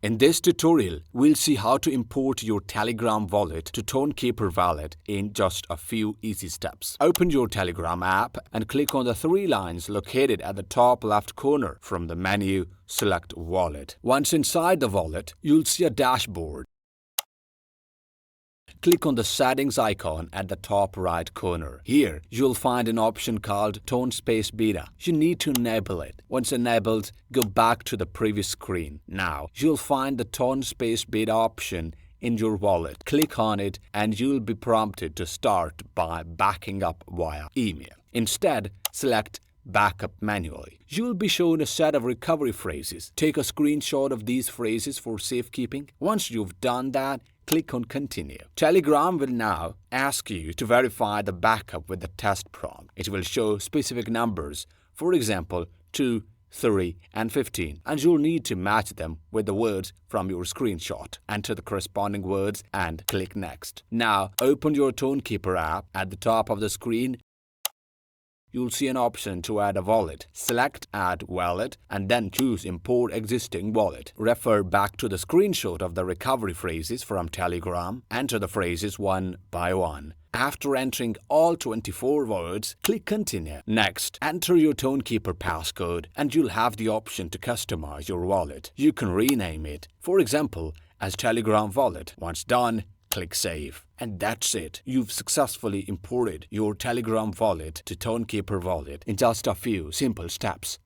In this tutorial, we'll see how to import your Telegram wallet to TonKeeper wallet in just a few easy steps. Open your Telegram app and click on the three lines located at the top left corner. From the menu, select Wallet. Once inside the wallet, you'll see a dashboard. Click on the settings icon at the top right corner. Here, you'll find an option called Tonespace Beta. You need to enable it. Once enabled, go back to the previous screen. Now, you'll find the Tonespace Beta option in your wallet. Click on it and you'll be prompted to start by backing up via email. Instead, select Backup manually. You'll be shown a set of recovery phrases. Take a screenshot of these phrases for safekeeping. Once you've done that, click on Continue. Telegram will now ask you to verify the backup with the test prompt. It will show specific numbers, for example, 2, 3, and 15, and you'll need to match them with the words from your screenshot. Enter the corresponding words and click Next. Now, open your TonKeeper app. At the top of the screen, you'll see an option to add a wallet. Select Add Wallet and then choose Import Existing Wallet. Refer back to the screenshot of the recovery phrases from Telegram. Enter the phrases one by one. After entering all 24 words, click Continue. Next, enter your TonKeeper passcode and you'll have the option to customize your wallet. You can rename it, for example, as Telegram Wallet. Once done, click Save. And that's it. You've successfully imported your Telegram wallet to TonKeeper wallet in just a few simple steps.